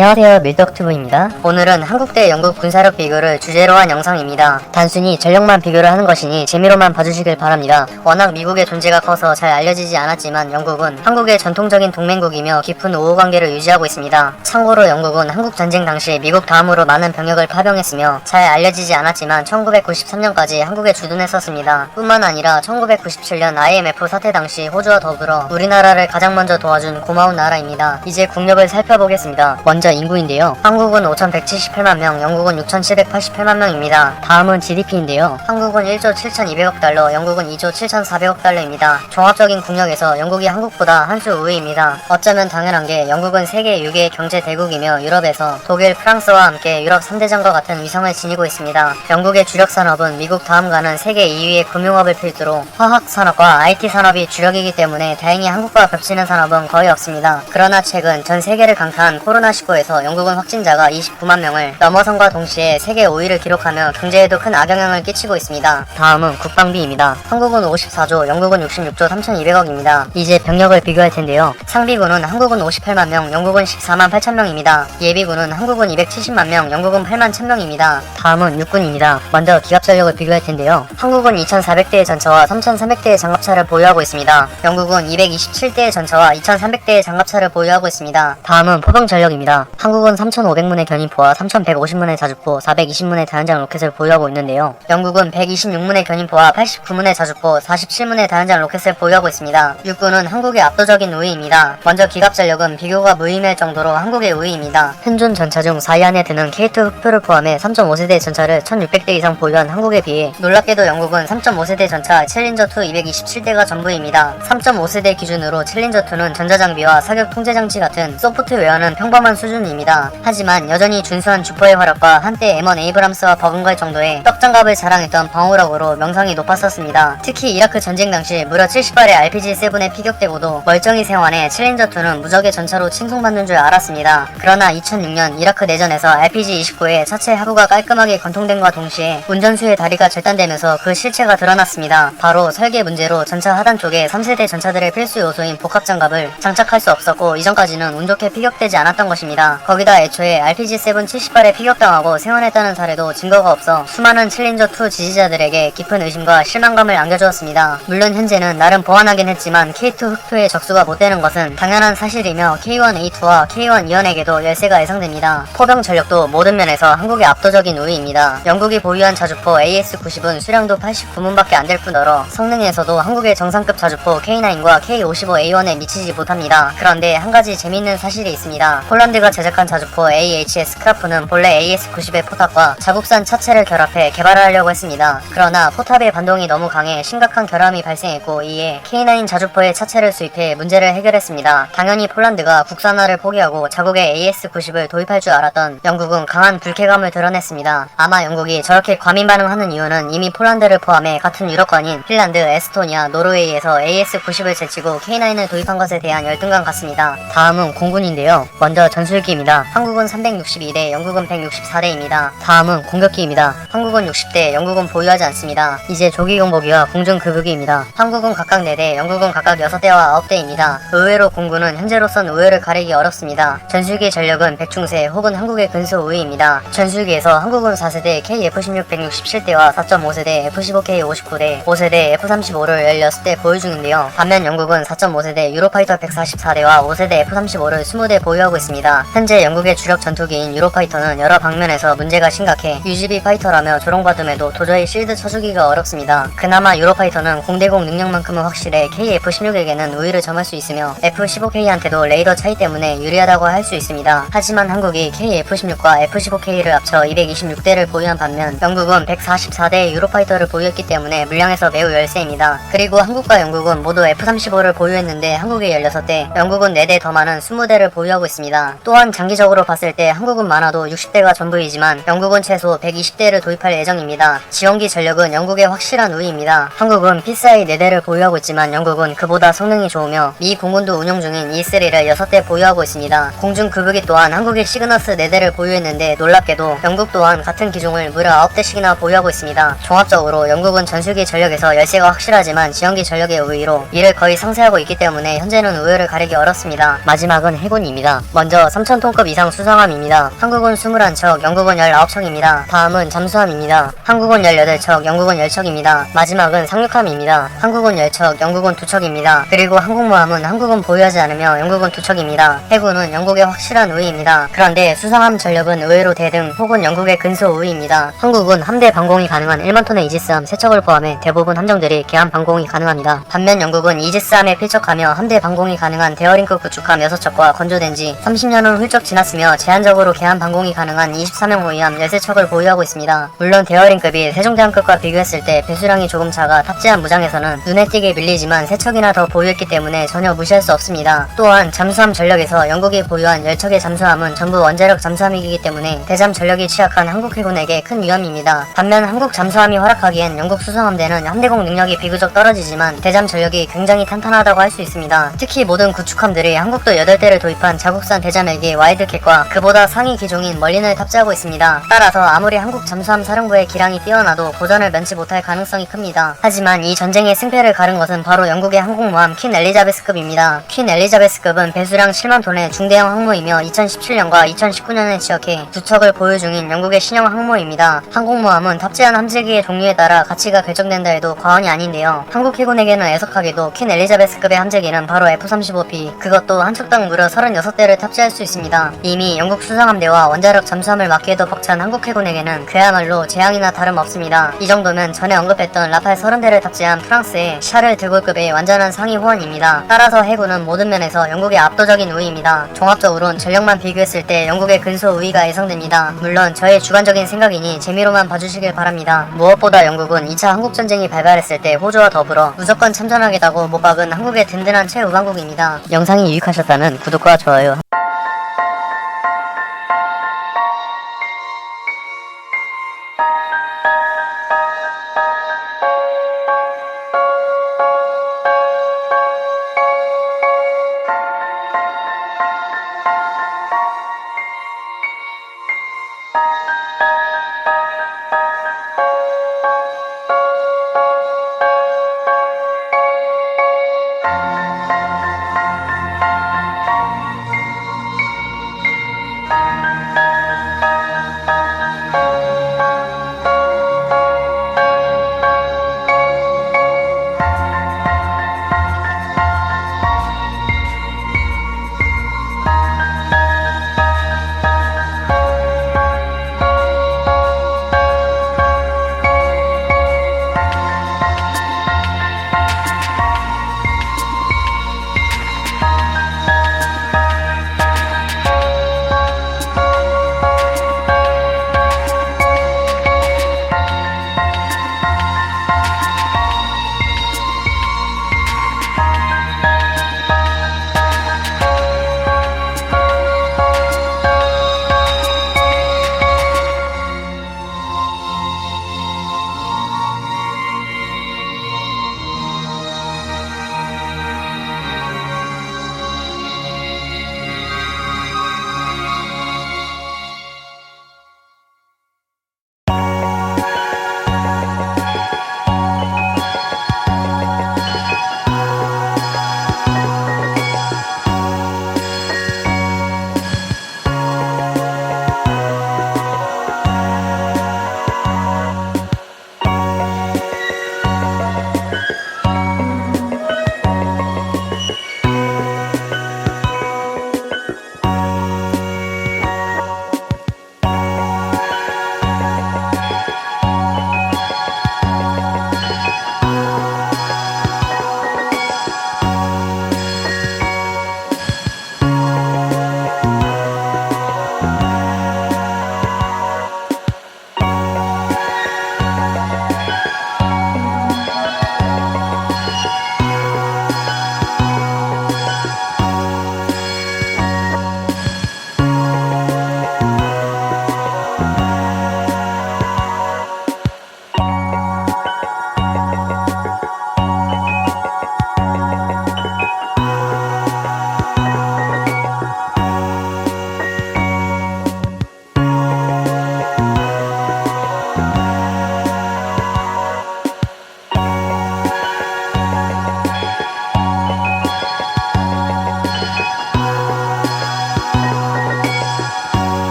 안녕하세요, 밀떡튜브입니다. 오늘은 한국 대 영국 군사력 비교를 주제로 한 영상입니다. 단순히 전력만 비교를 하는 것이니 재미로만 봐주시길 바랍니다. 워낙 미국의 존재가 커서 잘 알려지지 않았지만 영국은 한국의 전통적인 동맹국이며 깊은 우호관계를 유지하고 있습니다. 참고로 영국은 한국전쟁 당시 미국 다음으로 많은 병력을 파병했으며 잘 알려지지 않았지만 1993년까지 한국에 주둔했었습니다. 뿐만 아니라 1997년 IMF 사태 당시 호주와 더불어 우리나라를 가장 먼저 도와준 고마운 나라입니다. 이제 국력을 살펴보겠습니다. 먼저 인구인데요. 한국은 5,178만 명, 영국은 6,788만 명입니다. 다음은 GDP인데요. 한국은 1조 7,200억 달러, 영국은 2조 7,400억 달러입니다. 종합적인 국력에서 영국이 한국보다 한 수 우위입니다. 어쩌면 당연한 게 영국은 세계 6의 경제 대국이며 유럽에서 독일, 프랑스와 함께 유럽 3대장과 같은 위상을 지니고 있습니다. 영국의 주력 산업은 미국 다음 가는 세계 2위의 금융업을 필두로 화학 산업과 IT 산업이 주력이기 때문에 다행히 한국과 겹치는 산업은 거의 없습니다. 그러나 최근 전 세계를 강타한 코로나19에서 영국은 확진자가 29만 명을 넘어선과 동시에 세계 5위를 기록하며 경제에도 큰 악영향을 끼치고 있습니다. 다음은 국방비입니다. 한국은 54조, 영국은 66조 3,200억입니다. 이제 병력을 비교할 텐데요. 상비군은 한국은 58만 명, 영국은 14만 8천 명입니다. 예비군은 한국은 270만 명, 영국은 8만 1000명입니다. 다음은 육군입니다. 먼저 기갑전력을 비교할 텐데요. 한국은 2400대의 전차와 3300대의 장갑차를 보유하고 있습니다. 영국은 227대의 전차와 2300대의 장갑차를 보유하고 있습니다. 다음은 포병전력입니다. 한국은 3500문의 견인포와 3150문의 자주포, 420문의 다연장 로켓을 보유하고 있는데요. 영국은 126문의 견인포와 89문의 자주포, 47문의 다연장 로켓을 보유하고 있습니다. 육군은 한국의 압도적인 우위입니다. 먼저 기갑전력은 비교가 무의미할 정도로 한국의 우위입니다. 현존 전차 중 4위 안에 드는 K2 흑표를 포함해 3.5세대 전차를 1600대 이상 보유한 한국에 비해 놀랍게도 영국은 3.5세대 전차 챌린저2 227대가 전부입니다. 3.5세대 기준으로 챌린저2는 전자장비와 사격 통제장치 같은 소프트웨어는 평범한 수준입니다. 하지만 여전히 준수한 주포의 화력과 한때 M1 에이브람스와 버금갈 정도의 떡장갑을 자랑했던 방어력으로 명성이 높았었습니다. 특히 이라크 전쟁 당시 무려 70발의 RPG-7에 피격되고도 멀쩡히 생환해 챌린저2는 무적의 전차로 칭송받는 줄 알았습니다. 그러나 2006년 이라크 내전에서 RPG-29의 차체 하부가 깔끔하게 관통됨과 동시에 운전수의 다리가 절단되면서 그 실체가 드러났습니다. 바로 설계 문제로 전차 하단 쪽에 3세대 전차들의 필수 요소인 복합장갑을 장착할 수 없었고 이전까지는 운 좋게 피격되지 않았던 것입니다. 거기다 애초에 RPG-7 70발에 피격당하고 생환했다는 사례도 증거가 없어 수많은 챌린저2 지지자들에게 깊은 의심과 실망감을 안겨주었습니다. 물론 현재는 나름 보완하긴 했지만 K2 흑표의 적수가 못 되는 것은 당연한 사실이며 K1A2와 K1E1에게도 열세가 예상됩니다. 포병 전력도 모든 면에서 한국의 압도적인 우위입니다. 영국이 보유한 자주포 AS-90은 수량도 89문밖에 안 될 뿐더러 성능에서도 한국의 정상급 자주포 K9과 K55A1에 미치지 못합니다. 그런데 한 가지 재미있는 사실이 있습니다. 폴란드가 제작한 자주포 AHS 크라프는 본래 AS-90의 포탑과 자국산 차체를 결합해 개발하려고 했습니다. 그러나 포탑의 반동이 너무 강해 심각한 결함이 발생했고 이에 K9 자주포의 차체를 수입해 문제를 해결했습니다. 당연히 폴란드가 국산화를 포기하고 자국의 AS-90을 도입할 줄 알았던 영국은 강한 불쾌감을 드러냈습니다. 아마 영국이 저렇게 과민 반응하는 이유는 이미 폴란드를 포함해 같은 유럽권인 핀란드, 에스토니아, 노르웨이에서 AS-90을 제치고 K9을 도입한 것에 대한 열등감 같습니다. 다음은 공군인데요. 먼저 전술기입니다. 한국은 362대, 영국은 164대입니다. 다음은 공격기입니다. 한국은 60대, 영국은 보유하지 않습니다. 이제 조기경보기와 공중급유기입니다. 한국은 각각 4대, 영국은 각각 6대와 9대입니다. 의외로 공군은 현재로선 우열을 가리기 어렵습니다. 전술기 전력은 백중세 혹은 한국의 근소 우위입니다. 전술기에서 한국은 4세대 KF-16 167대와 4.5세대 F-15K 59대, 5세대 F-35를 16대 보유 중인데요. 반면 영국은 4.5세대 유로파이터 144대와 5세대 F-35를 20대 보유하고 있습니다. 현재 영국의 주력 전투기인 유로파이터는 여러 방면에서 문제가 심각해 UGB 파이터라며 조롱받음에도 도저히 실드 쳐주기가 어렵습니다. 그나마 유로파이터는 공대공 능력만큼은 확실해 KF-16에게는 우위를 점할 수 있으며 F-15K한테도 레이더 차이 때문에 유리하다고 할 수 있습니다. 하지만 한국이 KF-16과 F-15K를 합쳐 226대를 보유한 반면 영국은 144대의 유로파이터를 보유했기 때문에 물량에서 매우 열세입니다. 그리고 한국과 영국은 모두 F-35를 보유했는데 한국이 16대, 영국은 4대 더 많은 20대를 보유하고 있습니다. 또한 장기적으로 봤을 때 한국은 많아도 60대가 전부이지만 영국은 최소 120대를 도입할 예정입니다. 지원기 전력은 영국의 확실한 우위입니다. 한국은 PSI 4대를 보유하고 있지만 영국은 그보다 성능이 좋으며 미 공군도 운용 중인 E3를 6대 보유하고 있습니다. 공중급유기 또한 한국이 시그너스 4대를 보유했는데 놀랍게도 영국 또한 같은 기종을 무려 9대씩이나 보유하고 있습니다. 종합적으로 영국은 전술기 전력에서 열세가 확실하지만 지원기 전력의 우위로 이를 거의 상쇄하고 있기 때문에 현재는 우열을 가리기 어렵습니다. 마지막은 해군입니다. 먼저 3 3,000톤급 이상 수상함입니다. 한국은 21척, 영국은 19척입니다. 다음은 잠수함입니다. 한국은 18척, 영국은 10척입니다. 마지막은 상륙함입니다. 한국은 10척, 영국은 2척입니다. 그리고 항공모함은 한국은 보유하지 않으며 영국은 2척입니다. 해군은 영국의 확실한 우위입니다. 그런데 수상함 전력은 의외로 대등 혹은 영국의 근소 우위입니다. 한국은 함대 방공이 가능한 1만 톤의 이지스함 3척을 포함해 대부분 함정들이 개함 방공이 가능합니다. 반면 영국은 이지스함에 필적하며 함대 방공이 가능한 데어링급 구축함 6척과 건조된 지 30년은 훌쩍 지났으며 제한적으로 개함 방공이 가능한 24명 호위함 13척을 보유하고 있습니다. 물론 데어링급이 세종대왕급과 비교했을 때 배수량이 조금 작아 탑재한 무장에서는 눈에 띄게 밀리지만 3척이나 더 보유했기 때문에 전혀 무시할 수 없습니다. 또한 잠수함 전력에서 영국이 보유한 10척의 잠수함은 전부 원자력 잠수함이기 때문에 대잠 전력이 취약한 한국 해군에게 큰 위험입니다. 반면 한국 잠수함이 활약하기엔 영국 수상함대는 함대공 능력이 비교적 떨어지지만 대잠 전력이 굉장히 탄탄하다고 할 수 있습니다. 특히 모든 구축함들이 한국도 8대를 도입한 자국산 대잠헬기 와이드캣과 그보다 상위 기종인 멀린을 탑재하고 있습니다. 따라서 아무리 한국 잠수함 사령부의 기량이 뛰어나도 고전을 면치 못할 가능성이 큽니다. 하지만 이 전쟁의 승패를 가른 것은 바로 영국의 항공모함 퀸 엘리자베스급입니다. 퀸 엘리자베스급은 배수량 7만 톤의 중대형 항모이며 2017년과 2019년에 지역해 2척을 보유 중인 영국의 신형 항모입니다. 항공모함은 탑재한 함재기의 종류에 따라 가치가 결정된다 해도 과언이 아닌데요. 한국 해군에게는 애석하게도 퀸 엘리자베스급의 함재기는 바로 F-35B, 그것도 한 척당 무려 36대를 탑재할 수 있습니다. 이미 영국 수상함대와 원자력 잠수함을 막기에도 벅찬 한국 해군에게는 그야말로 재앙이나 다름없습니다. 이 정도면 전에 언급했던 라팔 30대를 탑재한 프랑스의 샤를 드골급의 완전한 상위 호환입니다. 따라서 해군은 모든 면에서 영국의 압도적인 우위입니다. 종합적으로는 전력만 비교했을 때 영국의 근소 우위가 예상됩니다. 물론 저의 주관적인 생각이니 재미로만 봐주시길 바랍니다. 무엇보다 영국은 2차 한국전쟁이 발발했을 때 호주와 더불어 무조건 참전하겠다고 못 박은 한국의 든든한 최우방국입니다. 영상이 유익하셨다면 구독과 좋아요